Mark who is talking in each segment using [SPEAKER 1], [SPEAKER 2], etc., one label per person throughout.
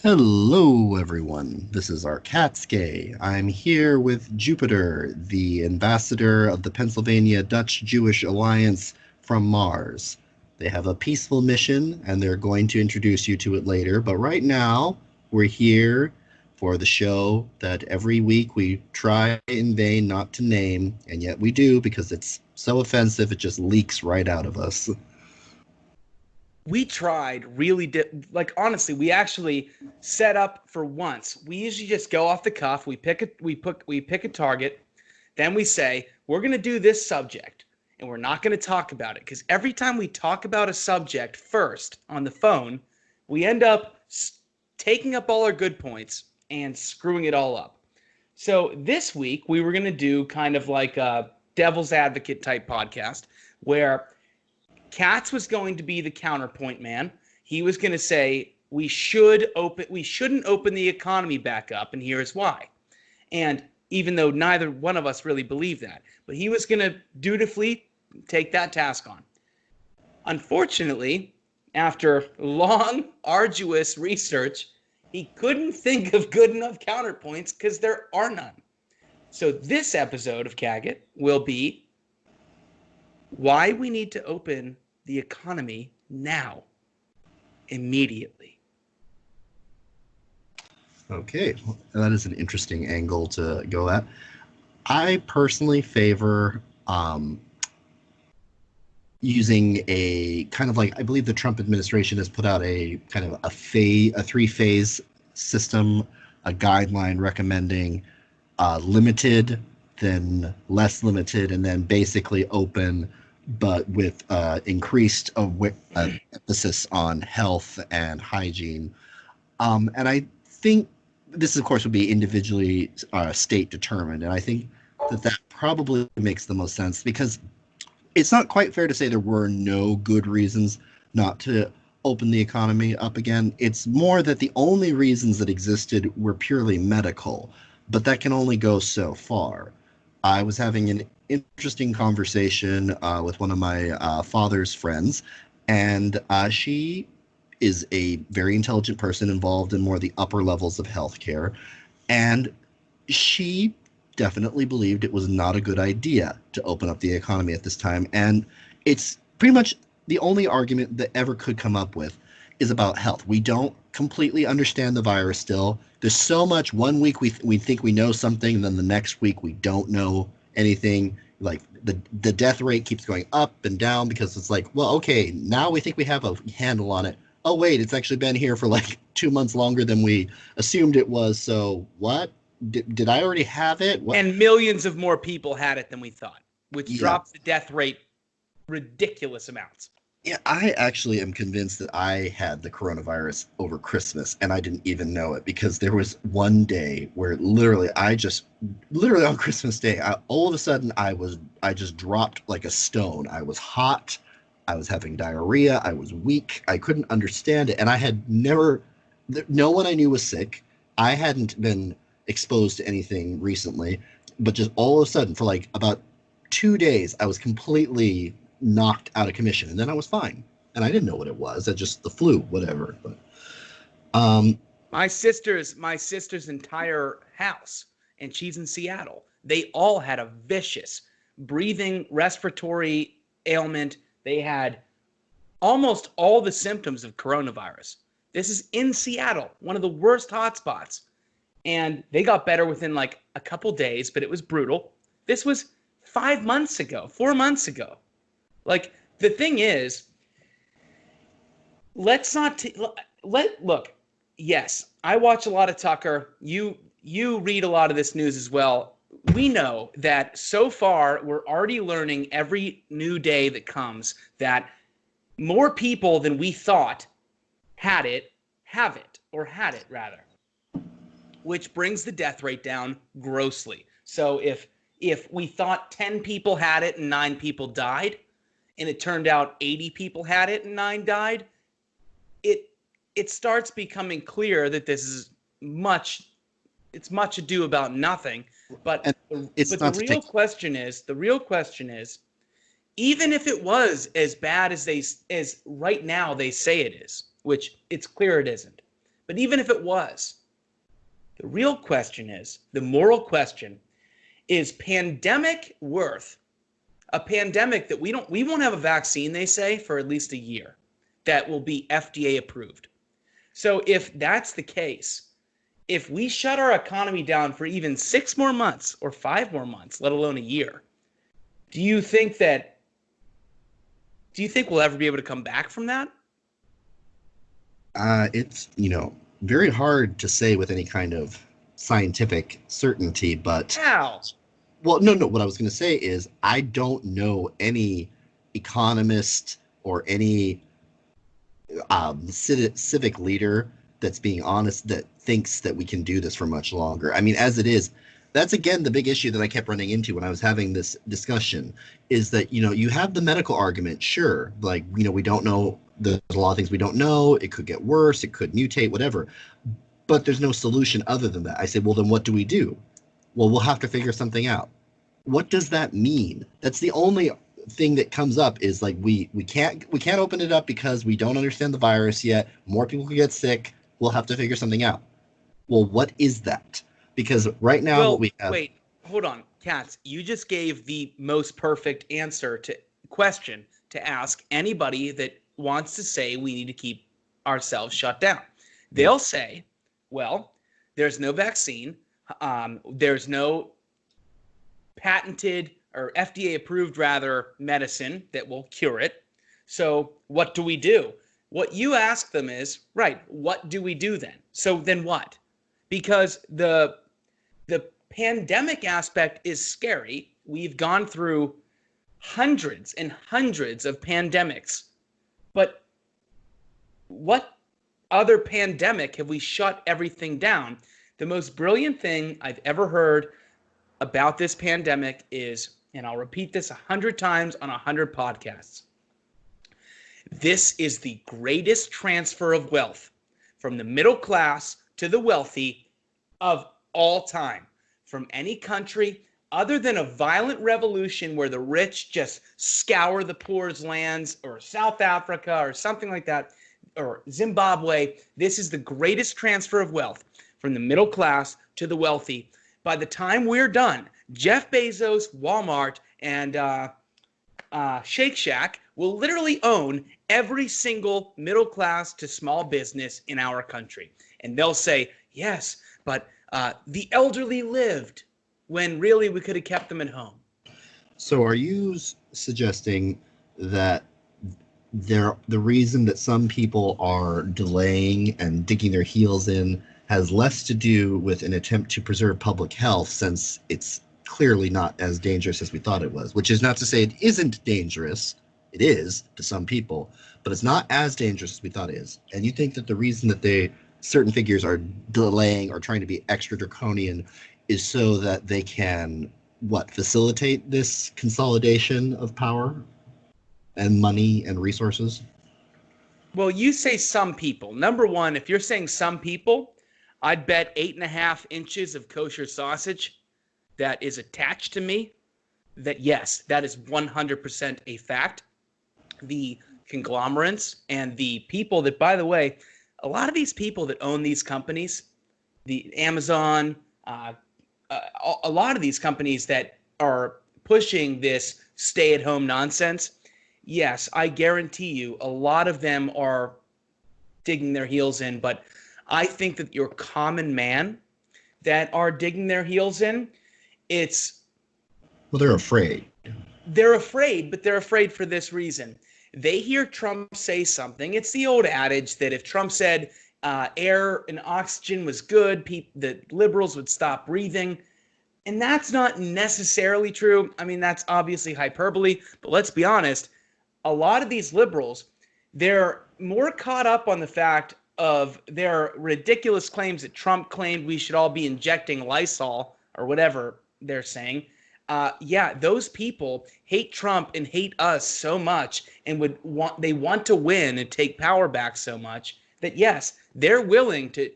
[SPEAKER 1] Hello, everyone. This is Arkatske. I'm here with Jewpiter, the ambassador of the Pennsylvania Dutch Jewish Alliance from Mars. They have a peaceful mission, and they're going to introduce you to it later. But right now, we're here for the show that every week we try in vain not to name, and yet we do because it's so offensive it just leaks right out of us.
[SPEAKER 2] We tried really honestly, we actually set up for once. We usually just go off the cuff. We pick a target, then we say we're going to do this subject and we're not going to talk about it because every time we talk about a subject first on the phone, we end up taking up all our good points and screwing it all up. So this week we were going to do kind of like a devil's advocate type podcast where Katz was going to be the counterpoint man. He was going to say we shouldn't open the economy back up, and here's why. And even though neither one of us really believed that, but he was going to dutifully take that task on. Unfortunately, after long, arduous research, he couldn't think of good enough counterpoints because there are none. So this episode of Kaggot will be why we need to open the economy now, immediately.
[SPEAKER 1] Okay, well, that is an interesting angle to go at. I personally favor using a kind of like, I believe the Trump administration has put out a kind of a three-phase system, a guideline recommending limited, then less limited, and then basically open, but with increased emphasis on health and hygiene. And I think this, of course, would be individually state determined. And I think that probably makes the most sense because it's not quite fair to say there were no good reasons not to open the economy up again. It's more that the only reasons that existed were purely medical, but that can only go so far. I was having an interesting conversation with one of my father's friends, and she is a very intelligent person involved in more of the upper levels of healthcare, and she definitely believed it was not a good idea to open up the economy at this time. And it's pretty much the only argument that ever could come up with is about health. We don't completely understand the virus still. There's so much. One week we think we know something, and then the next week we don't know anything. Like the death rate keeps going up and down because it's like, well, okay, now we think we have a handle on it. Oh wait, it's actually been here for like 2 months longer than we assumed it was. So what? Did I already have it? What?
[SPEAKER 2] And millions of more people had it than we thought, which drops the death rate ridiculous amounts.
[SPEAKER 1] Yeah, I actually am convinced that I had the coronavirus over Christmas and I didn't even know it because there was one day where literally on Christmas Day, all of a sudden I just dropped like a stone. I was hot. I was having diarrhea. I was weak. I couldn't understand it. And I had no one I knew was sick. I hadn't been exposed to anything recently, but just all of a sudden for like about 2 days, I was completely knocked out of commission, and then I was fine. And I didn't know what it was. That's just the flu, whatever. But
[SPEAKER 2] my sister's entire house, and she's in Seattle. They all had a vicious breathing respiratory ailment. They had almost all the symptoms of coronavirus. This is in Seattle, one of the worst hotspots. And they got better within like a couple days, but it was brutal. This was 4 months ago. Like, the thing is, let's not look. Yes, I watch a lot of Tucker. You read a lot of this news as well. We know that so far we're already learning every new day that comes that more people than we thought have it rather, which brings the death rate down grossly. So if we thought 10 people had it and 9 people died, and it turned out 80 people had it and 9 died, it starts becoming clear that this is much ado about nothing. But the real question is, even if it was as bad as right now they say it is, which it's clear it isn't, But even if it was, the real question is, the moral question is pandemic worth a pandemic that we won't have a vaccine, they say, for at least a year that will be FDA approved. So if that's the case, if we shut our economy down for even 6 more months or 5 more months, let alone a year, do you think we'll ever be able to come back from that?
[SPEAKER 1] It's, very hard to say with any kind of scientific certainty, but
[SPEAKER 2] How?
[SPEAKER 1] well, no. What I was going to say is I don't know any economist or any civic leader that's being honest that thinks that we can do this for much longer. I mean, as it is, that's again the big issue that I kept running into when I was having this discussion is that, you have the medical argument, sure, like, we don't know, there's a lot of things we don't know, it could get worse, it could mutate, whatever, but there's no solution other than that. I say, well, then what do we do? Well, we'll have to figure something out. What does that mean? That's the only thing that comes up is like we can't open it up because we don't understand the virus yet. More people could get sick. We'll have to figure something out. Well, what is that? Because right now what we have.
[SPEAKER 2] Wait, hold on, Katz. You just gave the most perfect answer to question to ask anybody that wants to say we need to keep ourselves shut down. They'll say, well, there's no vaccine. There's no patented or FDA approved rather medicine that will cure it. So what do we do? What you ask them is, right, what do we do then? So then what? Because the pandemic aspect is scary. We've gone through hundreds and hundreds of pandemics. But what other pandemic have we shut everything down? The most brilliant thing I've ever heard about this pandemic is, and I'll repeat this 100 times on 100 podcasts, this is the greatest transfer of wealth from the middle class to the wealthy of all time, from any country other than a violent revolution where the rich just scour the poor's lands, or South Africa or something like that, or Zimbabwe. This is the greatest transfer of wealth from the middle class to the wealthy. By the time we're done, Jeff Bezos, Walmart, and Shake Shack will literally own every single middle class to small business in our country. And they'll say, yes, but the elderly lived, when really we could have kept them at home.
[SPEAKER 1] So are you suggesting that the reason that some people are delaying and digging their heels in has less to do with an attempt to preserve public health, since it's clearly not as dangerous as we thought it was, which is not to say it isn't dangerous. It is to some people, but it's not as dangerous as we thought it is. And you think that the reason that certain figures are delaying or trying to be extra draconian is so that they can, facilitate this consolidation of power and money and resources?
[SPEAKER 2] Well, you say some people. Number one, if you're saying some people, I'd bet 8.5 inches of kosher sausage that is attached to me that, yes, that is 100% a fact. The conglomerates and the people that, by the way, a lot of these people that own these companies, the Amazon, a lot of these companies that are pushing this stay-at-home nonsense, yes, I guarantee you a lot of them are digging their heels in. But I think that your common man that are digging their heels in,
[SPEAKER 1] they're afraid.
[SPEAKER 2] They're afraid, but they're afraid for this reason. They hear Trump say something. It's the old adage that if Trump said air and oxygen was good, the liberals would stop breathing. And that's not necessarily true. I mean, that's obviously hyperbole, but let's be honest. A lot of these liberals, they're more caught up on the fact of their ridiculous claims that Trump claimed we should all be injecting Lysol or whatever they're saying. Those people hate Trump and hate us so much and they want to win and take power back so much that, yes, they're willing to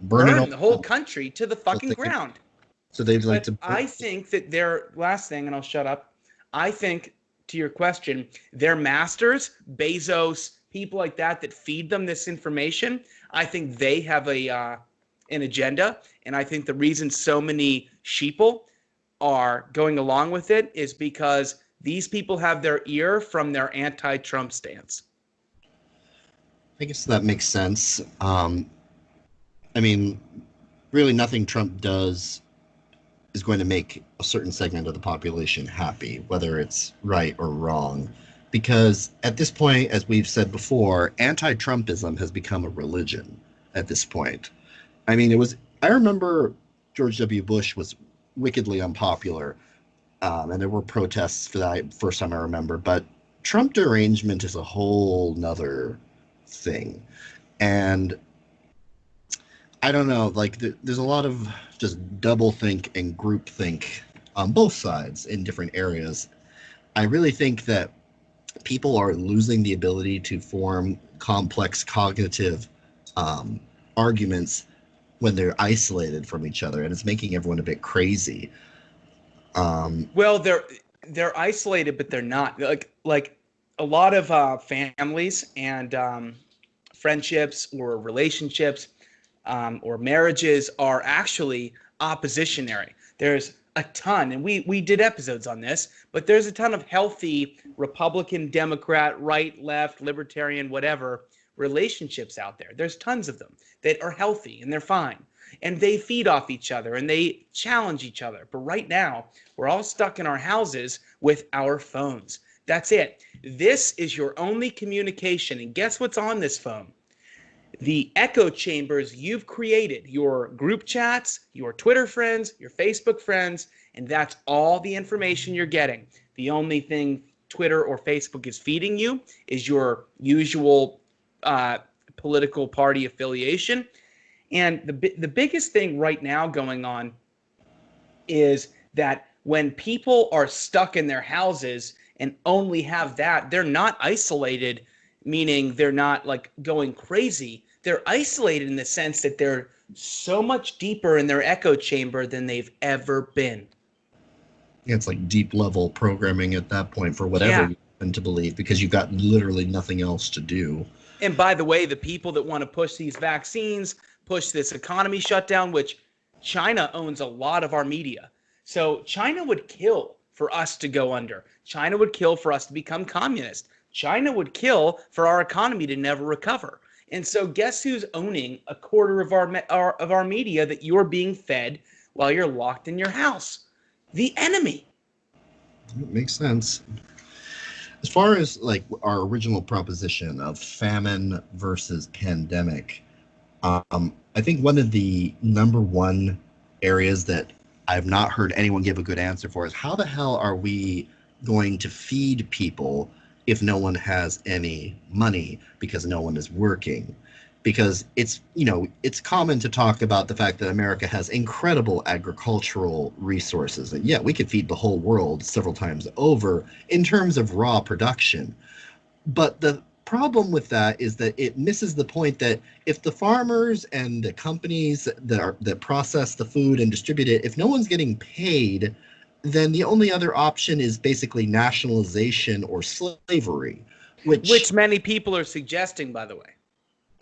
[SPEAKER 2] burn the whole country to the fucking ground.
[SPEAKER 1] So they'd like to.
[SPEAKER 2] I think that their last thing, and I'll shut up. I think, to your question, their masters, Bezos, people like that feed them this information, I think they have an agenda. And I think the reason so many sheeple are going along with it is because these people have their ear from their anti-Trump stance.
[SPEAKER 1] I guess that makes sense. I mean, really, nothing Trump does is going to make a certain segment of the population happy, whether it's right or wrong. Because at this point, as we've said before, anti Trumpism has become a religion at this point. I mean, I remember George W. Bush was wickedly unpopular, and there were protests for that first time I remember. But Trump derangement is a whole nother thing. And I don't know, like there's a lot of just double think and group think on both sides in different areas. I really think that people are losing the ability to form complex cognitive arguments when they're isolated from each other, and it's making everyone a bit crazy.
[SPEAKER 2] Well, they're isolated, but they're not. Like a lot of families and friendships or relationships or marriages are actually oppositionary. There's a ton, and we did episodes on this, but there's a ton of healthy Republican, Democrat, right, left, libertarian, whatever relationships out there. There's tons of them that are healthy and they're fine. And they feed off each other and they challenge each other. But right now, we're all stuck in our houses with our phones. That's it. This is your only communication. And guess what's on this phone? The echo chambers you've created, your group chats, your Twitter friends, your Facebook friends, and that's all the information you're getting. The only thing Twitter or Facebook is feeding you is your usual political party affiliation. And the biggest thing right now going on is that when people are stuck in their houses and only have that, they're not isolated, meaning they're not like going crazy. They're isolated in the sense that they're so much deeper in their echo chamber than they've ever been.
[SPEAKER 1] It's like deep level programming at that point for whatever you happen to believe, because you've got literally nothing else to do.
[SPEAKER 2] And by the way, the people that want to push these vaccines, push this economy shutdown, which China owns a lot of our media. So China would kill for us to go under. China would kill for us to become communist. China would kill for our economy to never recover. And so guess who's owning a quarter of our media that you're being fed while you're locked in your house? The enemy.
[SPEAKER 1] It makes sense. As far as like our original proposition of famine versus pandemic, I think one of the number one areas that I've not heard anyone give a good answer for is how the hell are we going to feed people if no one has any money because no one is working? Because it's common to talk about the fact that America has incredible agricultural resources. And yeah, we could feed the whole world several times over in terms of raw production. But the problem with that is that it misses the point that if the farmers and the companies that process the food and distribute it, if no one's getting paid, then the only other option is basically nationalization or slavery,
[SPEAKER 2] which many people are suggesting, by the way.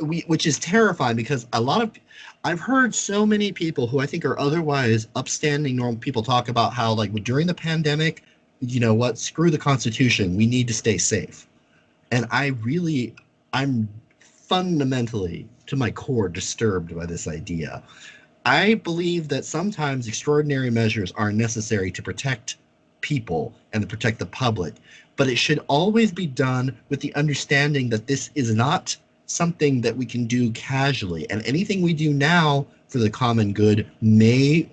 [SPEAKER 1] Which is terrifying, because I've heard so many people who I think are otherwise upstanding normal people talk about how, like, during the pandemic, you know what, screw the Constitution, we need to stay safe. And I'm fundamentally, to my core, disturbed by this idea. I believe that sometimes extraordinary measures are necessary to protect people and to protect the public, but it should always be done with the understanding that this is not something that we can do casually, and anything we do now for the common good may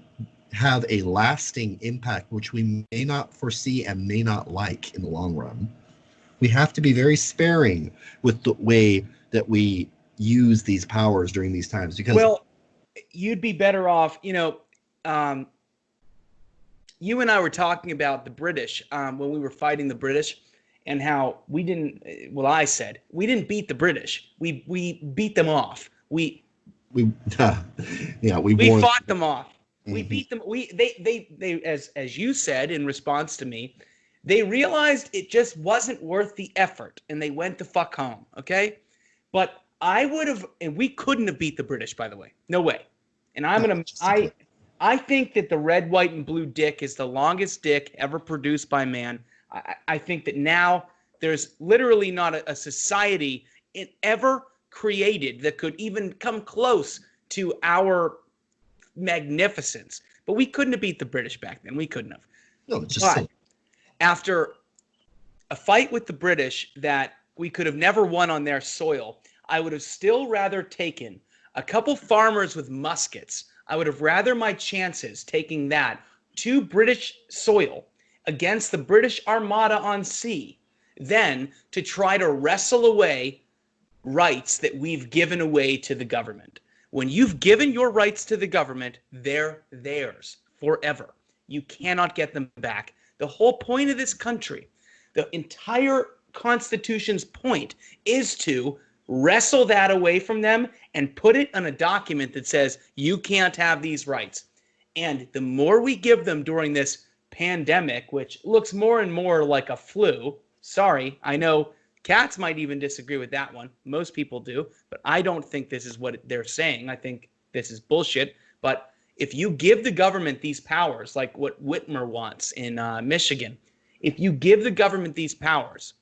[SPEAKER 1] have a lasting impact which we may not foresee and may not like in the long run. We have to be very sparing with the way that we use these powers during these times, because
[SPEAKER 2] you'd be better off, you and I were talking about the British when we were fighting the British, and how I said we didn't beat the British. We beat them off. We fought them off. Mm-hmm. We beat them. They as you said in response to me, They realized it just wasn't worth the effort, and they went the fuck home. Okay, but I would have, and we couldn't have beat the British, by the way. No way. And
[SPEAKER 1] No,
[SPEAKER 2] I think that the red, white, and blue dick is the longest dick ever produced by man. I think that now there's literally not a society it ever created that could even come close to our magnificence. But we couldn't have beat the British back then. We couldn't have.
[SPEAKER 1] no, it's just
[SPEAKER 2] But
[SPEAKER 1] silly.
[SPEAKER 2] after a fight with the British that we could have never won on their soil, I would have still rather taken a couple farmers with muskets. I would have rather my chances taking that to British soil against the British Armada on sea than to try to wrestle away rights that we've given away to the government. When you've given your rights to the government, they're theirs forever. You cannot get them back. The whole point of this country, the entire Constitution's point, is to wrestle that away from them and put it on a document that says you can't have these rights. And the more we give them during this pandemic, which looks more and more like a flu, sorry, I know cats might even disagree with that one. Most people do, but I don't think this is what they're saying. I think this is bullshit. But if you give the government these powers, like what Whitmer wants in Michigan, if you give the government these powers,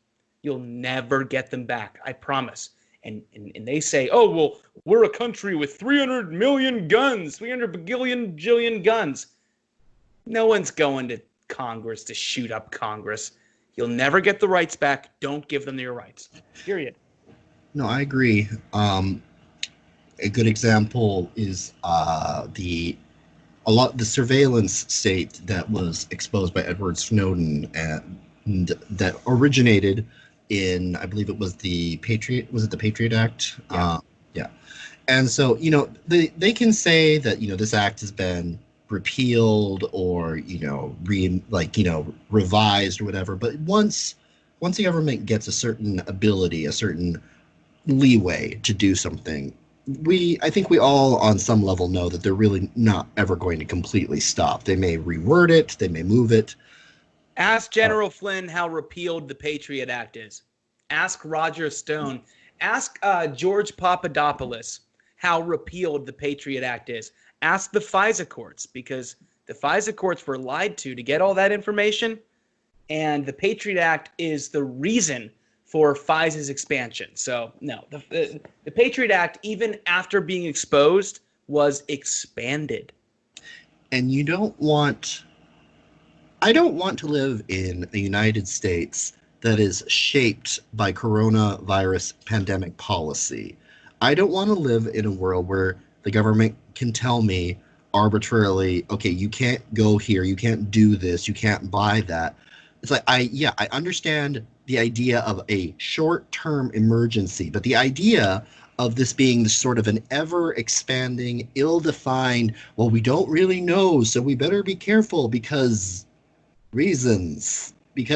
[SPEAKER 2] you'll never get them back. I promise. And they say, oh, well, we're a country with 300 million guns, 300 bajillion guns. No one's going to Congress to shoot up Congress. You'll never get the rights back. Don't give them your rights. Period.
[SPEAKER 1] No, I agree. A good example is the surveillance state that was exposed by Edward Snowden and that originated in, I believe it was the Patriot. Was it the Patriot Act?
[SPEAKER 2] Yeah.
[SPEAKER 1] Yeah. And so, they can say that, this act has been repealed or, revised or whatever. But once the government gets a certain ability, a certain leeway to do something, I think we all on some level know that they're really not ever going to completely stop. They may reword it, they may move it.
[SPEAKER 2] Ask General Flynn how repealed the Patriot Act is. Ask Roger Stone. Ask George Papadopoulos how repealed the Patriot Act is. Ask the FISA courts, because the FISA courts were lied to get all that information, and the Patriot Act is the reason for FISA's expansion. So, no, the Patriot Act, even after being exposed, was expanded.
[SPEAKER 1] And I don't want to live in a United States that is shaped by coronavirus pandemic policy. I don't want to live in a world where the government can tell me arbitrarily, okay, you can't go here, you can't do this, you can't buy that. It's like, I understand the idea of a short-term emergency, but the idea of this being sort of an ever-expanding, ill-defined, well, we don't really know, so we better be careful because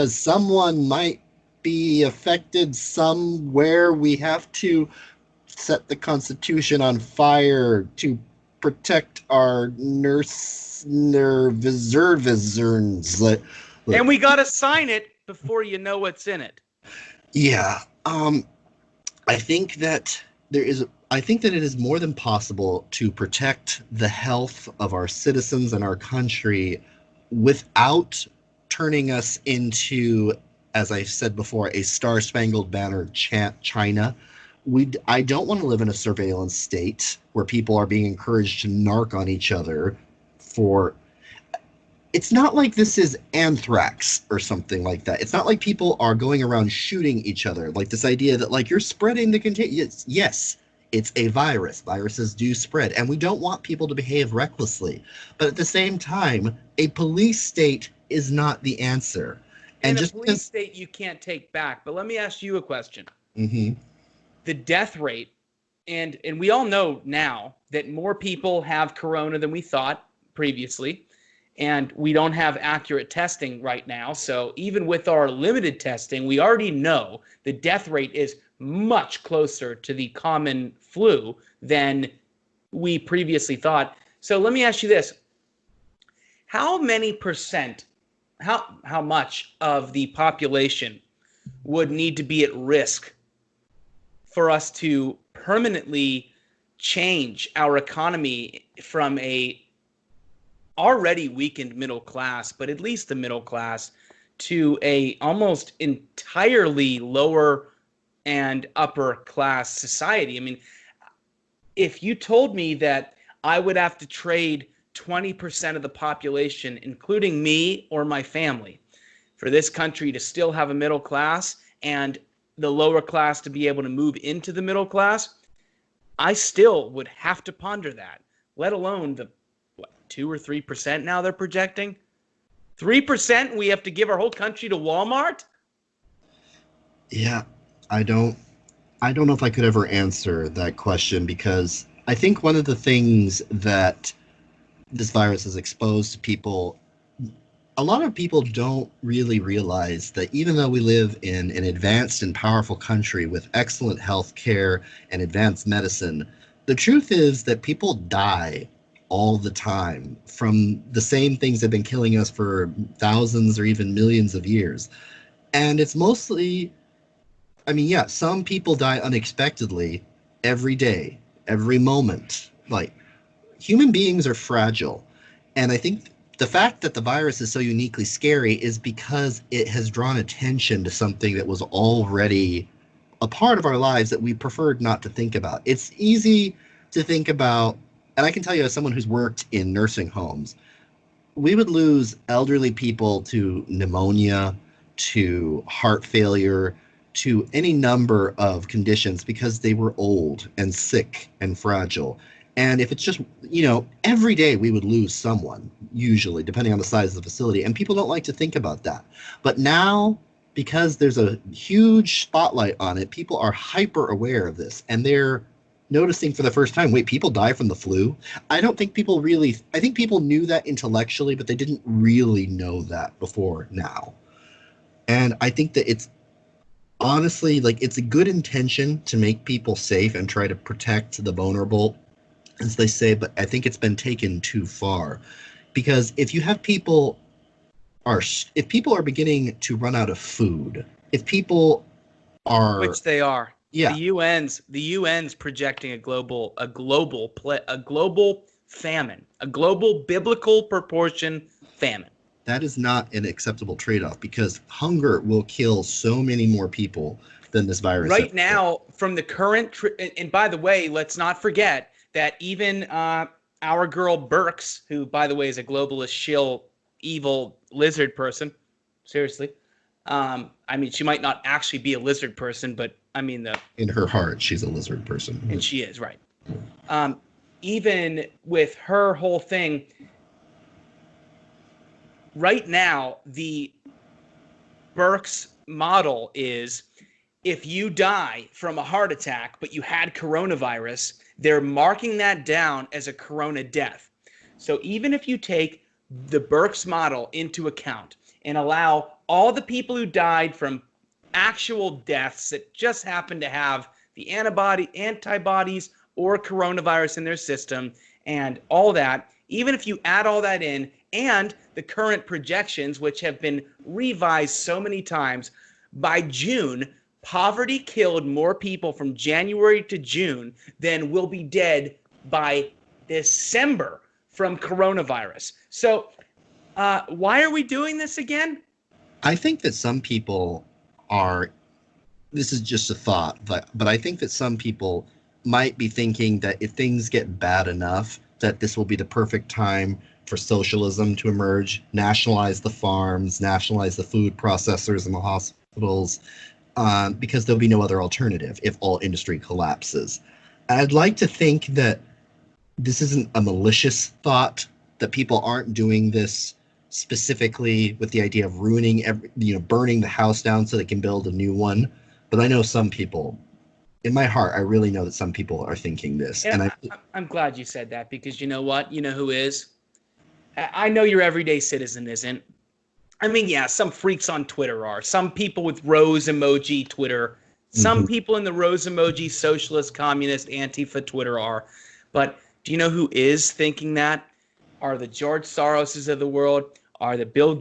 [SPEAKER 1] someone might be affected somewhere. We have to set the Constitution on fire to protect our reservists.
[SPEAKER 2] And we got to sign it before you know what's in it.
[SPEAKER 1] Yeah. I think that it is more than possible to protect the health of our citizens and our country without turning us into, as I said before, a Star-Spangled Banner China. I don't want to live in a surveillance state where people are being encouraged to narc on each other for... It's not like this is anthrax or something like that. It's not like people are going around shooting each other. Like this idea that like you're spreading the contagion. Yes, it's a virus. Viruses do spread. And we don't want people to behave recklessly. But at the same time, a police state is not the answer.
[SPEAKER 2] And a police state you can't take back. But let me ask you a question.
[SPEAKER 1] Mm-hmm.
[SPEAKER 2] The death rate, and we all know now that more people have corona than we thought previously. And we don't have accurate testing right now. So even with our limited testing, we already know the death rate is much closer to the common flu than we previously thought. So let me ask you this. How many percent how much of the population would need to be at risk for us to permanently change our economy from a already weakened middle class, but at least the middle class, to a almost entirely lower and upper class society. I mean, if you told me that I would have to trade 20% of the population, including me or my family, for this country to still have a middle class and the lower class to be able to move into the middle class, I still would have to ponder that, let alone the 2 or 3% now they're projecting. 3% we have to give our whole country to Walmart?
[SPEAKER 1] Yeah, I don't I don't know if I could ever answer that question, because I think one of the things that this virus has exposed to people, a lot of people don't really realize that even though we live in an advanced and powerful country with excellent health care and advanced medicine, the truth is that people die all the time from the same things that have been killing us for thousands or even millions of years. And it's mostly, I mean, yeah, some people die unexpectedly every day, every moment. Like, human beings are fragile. And I think the fact that the virus is so uniquely scary is because it has drawn attention to something that was already a part of our lives that we preferred not to think about. It's easy to think about, and I can tell you, as someone who's worked in nursing homes, we would lose elderly people to pneumonia, to heart failure, to any number of conditions because they were old and sick and fragile. And if it's just, every day we would lose someone, usually, depending on the size of the facility. And people don't like to think about that. But now, because there's a huge spotlight on it, people are hyper aware of this. And they're noticing for the first time, wait, people die from the flu? I think people knew that intellectually, but they didn't really know that before now. And I think that it's honestly, like, it's a good intention to make people safe and try to protect the vulnerable, as they say, but I think it's been taken too far. Because if people are beginning to run out of food, if people are,
[SPEAKER 2] Which they are.
[SPEAKER 1] yeah,
[SPEAKER 2] The UN's projecting a global famine, a global biblical proportion famine.
[SPEAKER 1] that is not an acceptable trade-off, because hunger will kill so many more people than this virus
[SPEAKER 2] Right
[SPEAKER 1] ever will.
[SPEAKER 2] now, from the current, and by the way, let's not forget that even our girl Burks, who, by the way, is a globalist shill, evil lizard person, seriously. I mean, she might not actually be a lizard person, but I mean,
[SPEAKER 1] In her heart, she's a lizard person.
[SPEAKER 2] and she is, right. Even with her whole thing, right now, the Burke's model is, if you die from a heart attack, but you had coronavirus, they're marking that down as a corona death. So even if you take the Burke's model into account and allow all the people who died from actual deaths that just happen to have the antibodies or coronavirus in their system and all that, even if you add all that in and the current projections, which have been revised so many times, by June, poverty killed more people from January to June than will be dead by December from coronavirus. So why are we doing this again?
[SPEAKER 1] I think that some people are, this is just a thought, but I think that some people might be thinking that if things get bad enough, that this will be the perfect time for socialism to emerge, nationalize the farms, nationalize the food processors and the hospitals, because there'll be no other alternative if all industry collapses. I'd like to think that this isn't a malicious thought, that people aren't doing this specifically with the idea of ruining burning the house down so they can build a new one. But I know some people, in my heart, I really know that some people are thinking this.
[SPEAKER 2] And I'm glad you said that, because you know what? You know who is? I know your everyday citizen isn't. I mean, yeah, some freaks on Twitter are. Some people with rose emoji Twitter. Some people in the rose emoji socialist, communist, Antifa Twitter are. But do you know who is thinking that? Are the George Soroses of the world. are the Bill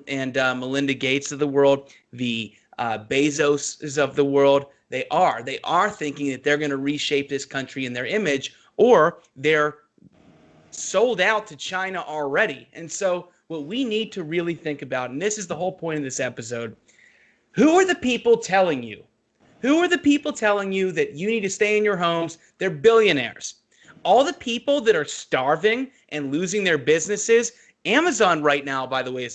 [SPEAKER 2] and Melinda Gates of the world, the Bezoses of the world. They are thinking that they're going to reshape this country in their image, or they're sold out to China already. And so what we need to really think about, and this is the whole point of this episode, who are the people telling you? Who are the people telling you that you need to stay in your homes? They're billionaires. All the people that are starving and losing their businesses, Amazon right now, by the way,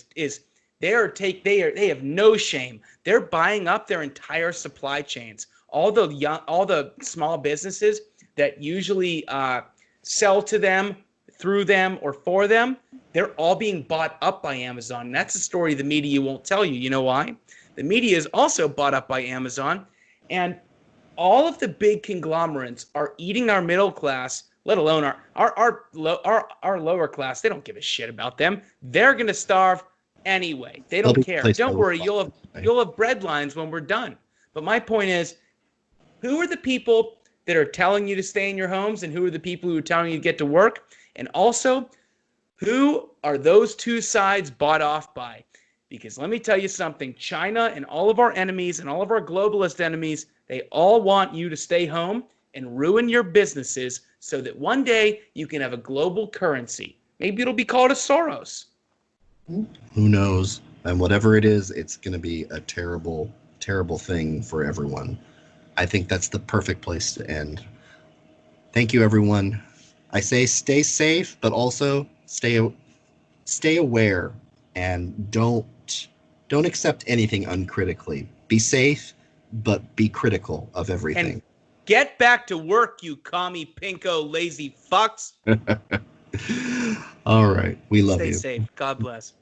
[SPEAKER 2] they have no shame. They're buying up their entire supply chains. All the small businesses that usually sell to them, through them, or for them, they're all being bought up by Amazon. And that's a story the media won't tell you. You know why? The media is also bought up by Amazon, and all of the big conglomerates are eating our middle class, let alone our lower class. They don't give a shit about them. They're gonna starve anyway. They don't care. Don't worry, you'll have bread lines when we're done. But my point is, who are the people that are telling you to stay in your homes, and who are the people who are telling you to get to work? And also, who are those two sides bought off by? Because let me tell you something, China and all of our enemies and all of our globalist enemies, they all want you to stay home and ruin your businesses so that one day you can have a global currency. Maybe it'll be called a Soros.
[SPEAKER 1] Who knows? And whatever it is, it's going to be a terrible, terrible thing for everyone. I think that's the perfect place to end. Thank you, everyone. I say stay safe, but also stay aware, and don't accept anything uncritically. Be safe, but be critical of everything.
[SPEAKER 2] And get back to work, you commie pinko lazy fucks.
[SPEAKER 1] All right. We love you.
[SPEAKER 2] Stay safe. God bless.